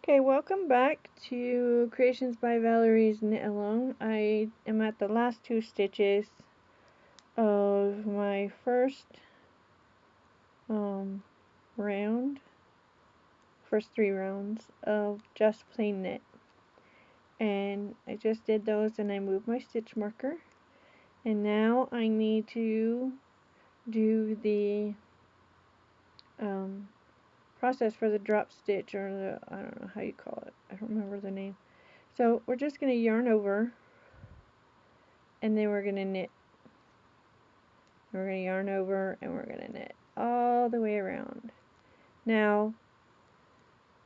Okay, welcome back to Creations by Valerie's Knit Along. I am at the last two stitches of my first round, first 3 rounds of just plain knit. And I just did those and I moved my stitch marker. And now I need to do the process for the drop stitch, or I don't know how you call it. I don't remember the name. So we're just going to yarn over and then we're going to knit. We're going to yarn over and we're going to knit all the way around. Now,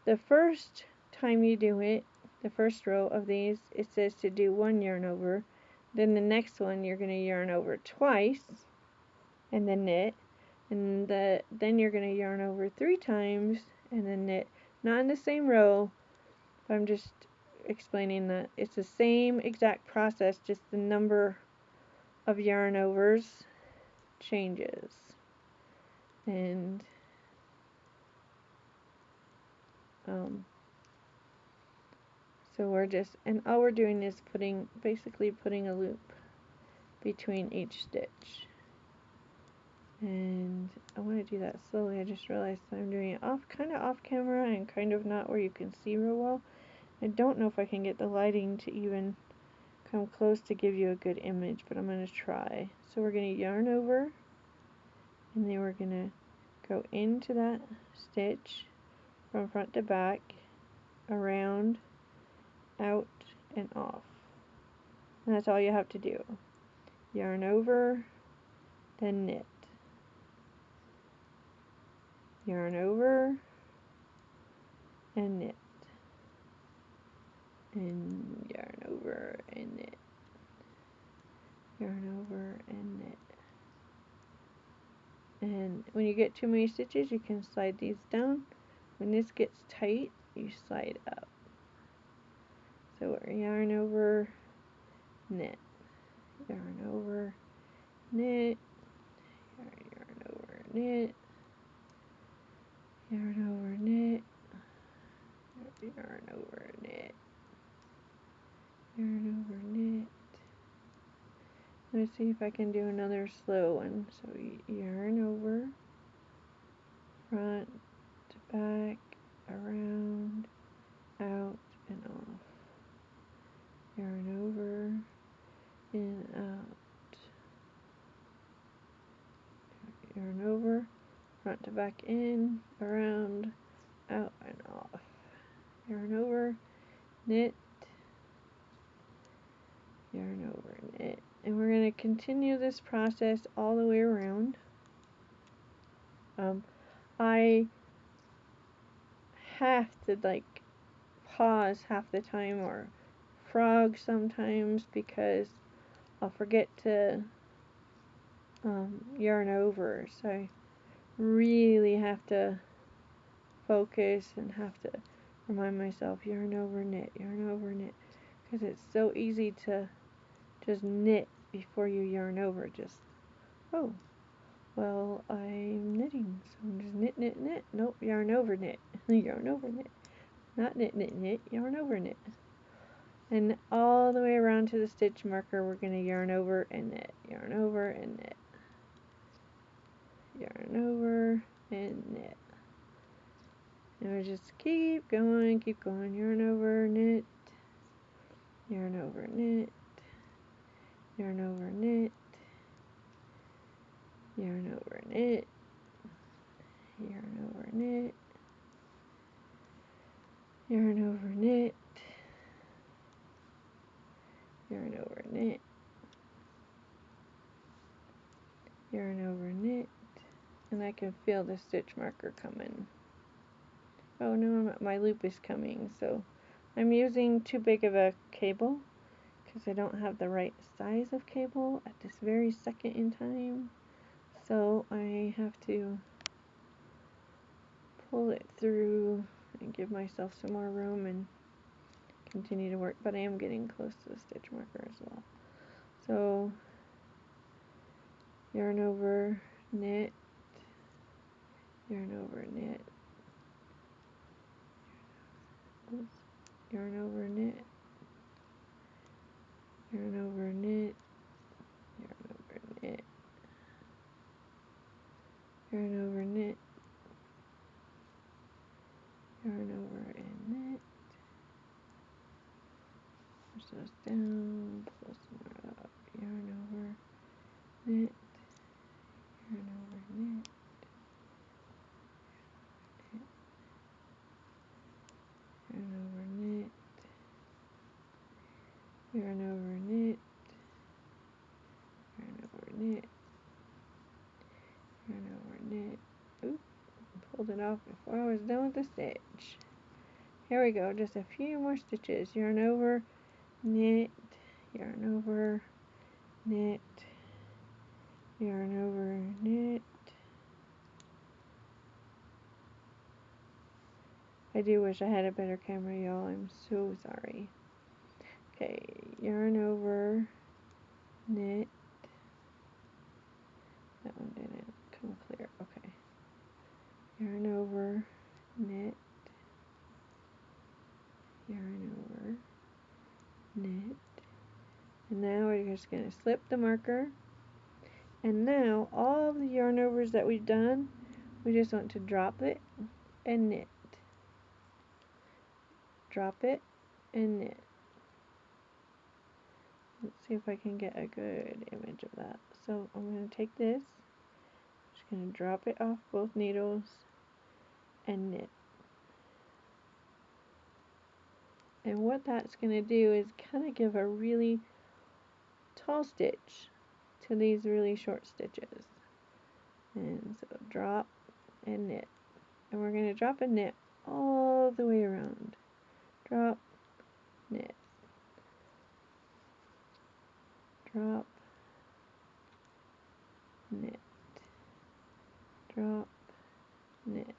the first time you do it, the first row of these, it says to do 1 yarn over. Then the next one, you're going to yarn over twice and then knit. And then you're going to yarn over 3 times and then knit. Not in the same row, but I'm just explaining that it's the same exact process, just the number of yarn overs changes. And so we're just, and all we're doing is basically putting a loop between each stitch. And I want to do that slowly. I just realized that I'm doing it kind of off camera and kind of not where you can see real well. I don't know if I can get the lighting to even come close to give you a good image, but I'm going to try. So we're going to yarn over, and then we're going to go into that stitch from front to back, around, out, and off. And that's all you have to do. Yarn over, then knit. Yarn over, and knit. And yarn over, and knit. Yarn over, and knit. And when you get too many stitches, you can slide these down. When this gets tight, you slide up. So we're yarn over, knit. Yarn over, knit. Yarn over, knit. Yarn over, knit. Yarn over, knit. Yarn over, knit. Let's see if I can do another slow one. So yarn over, front to back, around, out, and off. Yarn over, in, out. Yarn over, front to back, in, around, out, and off. Yarn over, knit, yarn over, knit. And we're going to continue this process all the way around. I have to pause half the time or frog sometimes because I'll forget to yarn over. So I really have to focus and have to remind myself yarn over, knit, because it's so easy to just knit before you yarn over. Just, oh, well, I'm knitting, so I'm just knit, knit, knit. Nope, yarn over, knit. Yarn over, knit. Not knit, knit, knit. Yarn over, knit. And all the way around to the stitch marker, we're going to yarn over and knit. Yarn over and knit. Yarn over and knit. And we just keep going, yarn over, knit. Yarn over, knit. Yarn over, knit. Yarn over, knit. Yarn over, knit. Yarn over, knit. Yarn over, knit. Yarn over, knit. And I can feel the stitch marker coming. Oh no, my loop is coming, so I'm using too big of a cable because I don't have the right size of cable at this very second in time. So I have to pull it through and give myself some more room and continue to work, but I am getting close to the stitch marker as well. So yarn over, knit, yarn over, knit, yarn over, knit, yarn over, knit, yarn over, knit, yarn over, knit, yarn over and knit, push those down, pull some more up, yarn over, knit, yarn over, knit, yarn over, knit, yarn over, knit, yarn over, knit, yarn over, knit. Oop, pulled it off before I was done with the stitch. Here we go, just a few more stitches. Yarn over, knit, yarn over, knit, yarn over, knit. I do wish I had a better camera, y'all. I'm so sorry. Okay, yarn over, knit. That one didn't come clear. Okay. Yarn over, knit, yarn over, knit. And now we're just going to slip the marker. And now all the yarn overs that we've done, we just want to drop it and knit. Drop it and knit. Let's see if I can get a good image of that. So I'm going to take this, just going to drop it off both needles and knit. And what that's going to do is kind of give a really tall stitch to these really short stitches. And so drop and knit. And we're going to drop and knit all the way around. Drop, knit. Drop, knit. Drop, knit.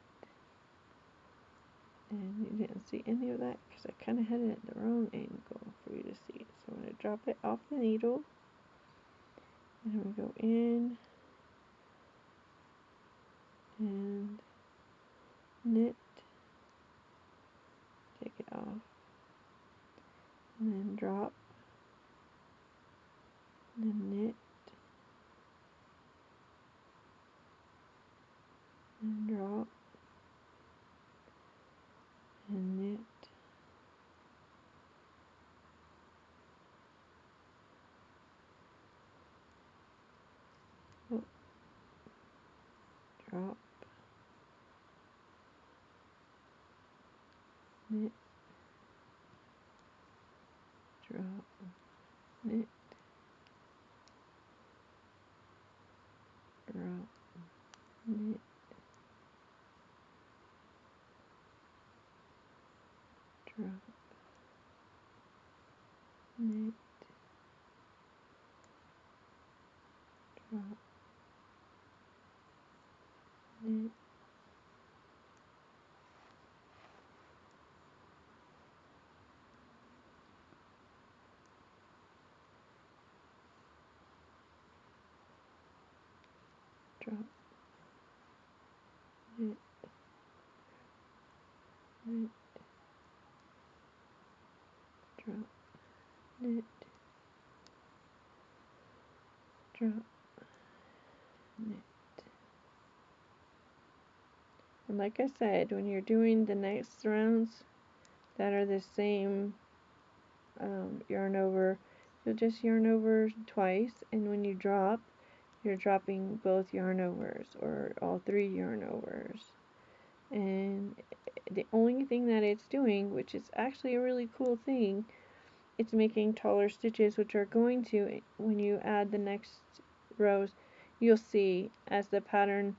And you didn't see any of that because I kind of had it at the wrong angle for you to see. So I'm going to drop it off the needle. And I'm going to go in and knit. Take it off. And then drop. And then knit. And drop. And knit. Oh. Drop. Knit. Drop. Knit. Drop. Knit. Drop. Knit. Drop. Knit. Drop. Knit. Knit. Drop. Knit. Drop. Knit. And like I said, when you're doing the next rounds that are the same yarn over, you'll just yarn over twice, and when you drop, you're dropping both yarn overs or all 3 yarn overs. And the only thing that it's doing, which is actually a really cool thing, it's making taller stitches, which are going to, when you add the next rows, you'll see as the pattern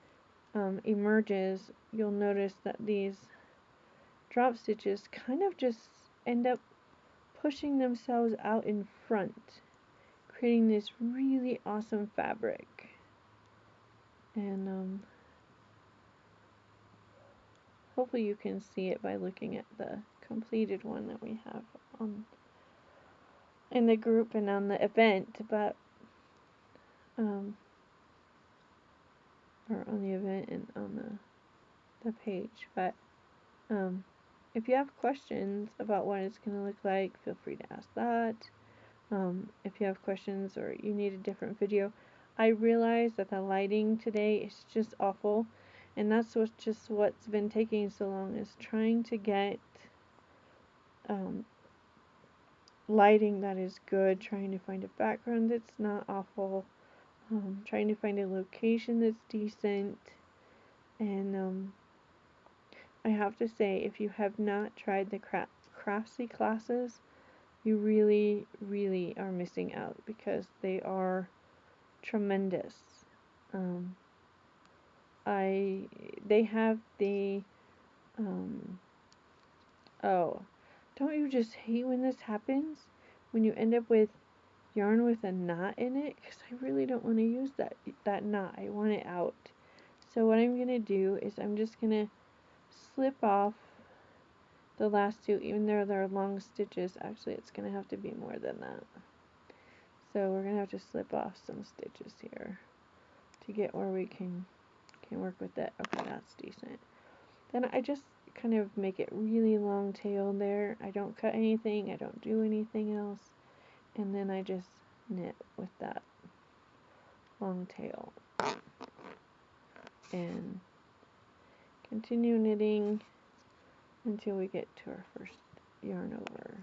emerges, you'll notice that these drop stitches kind of just end up pushing themselves out in front, creating this really awesome fabric. And hopefully you can see it by looking at the completed one that we have in the group and on the event, but or on the event and on the page, but if you have questions about what it's going to look like, feel free to ask that. If you have questions or you need a different video, I realize that the lighting today is just awful, and that's what's been taking so long, is trying to get lighting that is good, trying to find a background that's not awful, trying to find a location that's decent. And I have to say, if you have not tried the Craftsy classes, you really, really are missing out, because they are tremendous. They have the, oh, don't you just hate when this happens? When you end up with yarn with a knot in it? Because I really don't want to use that knot. I want it out. So what I'm going to do is I'm just going to slip off the last two, even though they're long stitches. Actually, it's going to have to be more than that. So we're going to have to slip off some stitches here to get where we can work with it. Okay, that's decent. Then I just kind of make it really long tailed there. I don't cut anything, I don't do anything else, and then I just knit with that long tail and continue knitting until we get to our first yarn over.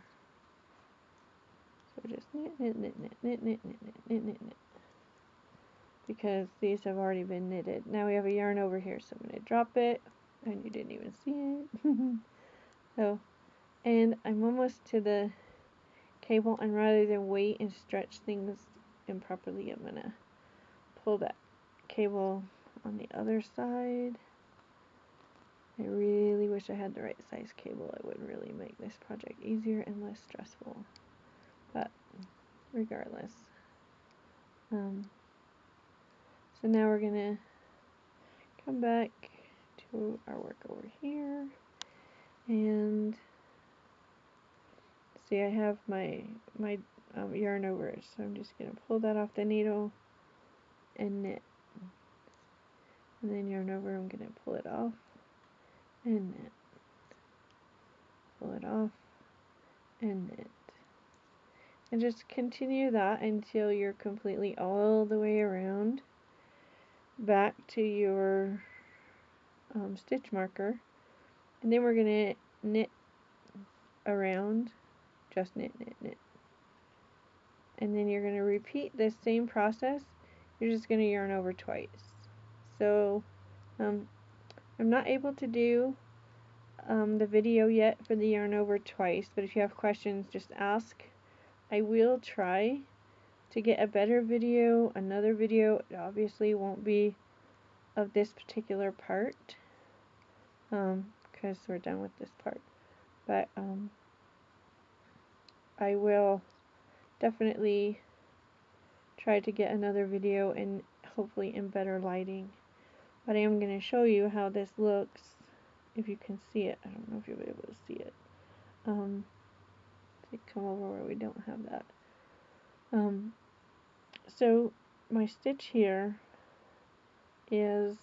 So just knit, knit, knit, knit, knit, knit, knit, knit, knit, knit, knit, because these have already been knitted. Now we have a yarn over here, so I'm going to drop it, and you didn't even see it. So, and I'm almost to the cable, and rather than wait and stretch things improperly, I'm going to pull that cable on the other side. I really wish I had the right size cable. It would really make this project easier and less stressful. But regardless. So now we're going to come back to our work over here. And see, I have my yarn over it. So I'm just going to pull that off the needle and knit. And then yarn over, I'm going to pull it off and knit. Pull it off and knit. And just continue that until you're completely all the way around back to your stitch marker. And then we're going to knit around, just knit, knit, knit. And then you're going to repeat this same process. You're just going to yarn over twice. So I'm not able to do the video yet for the yarn over twice, but if you have questions, just ask. I will try to get a better video, another video. It obviously won't be of this particular part, because we're done with this part, but I will definitely try to get another video, and hopefully in better lighting. But I am going to show you how this looks, if you can see it. I don't know if you'll be able to see it. Come over where we don't have that. So my stitch here is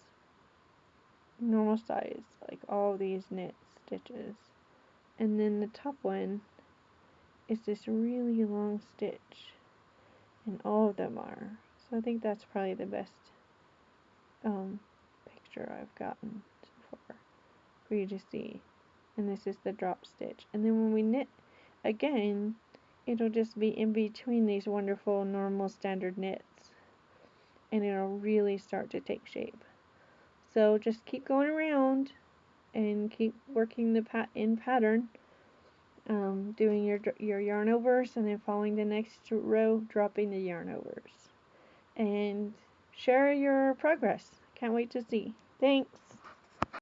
normal size, like all these knit stitches, and then the top one is this really long stitch, and all of them are. So I think that's probably the best picture I've gotten so far for you to see. And this is the drop stitch, and then when we knit again, it'll just be in between these wonderful normal standard knits, and it'll really start to take shape. So just keep going around and keep working the pattern, doing your yarn overs, and then following the next row, dropping the yarn overs, and share your progress. Can't wait to see. Thanks.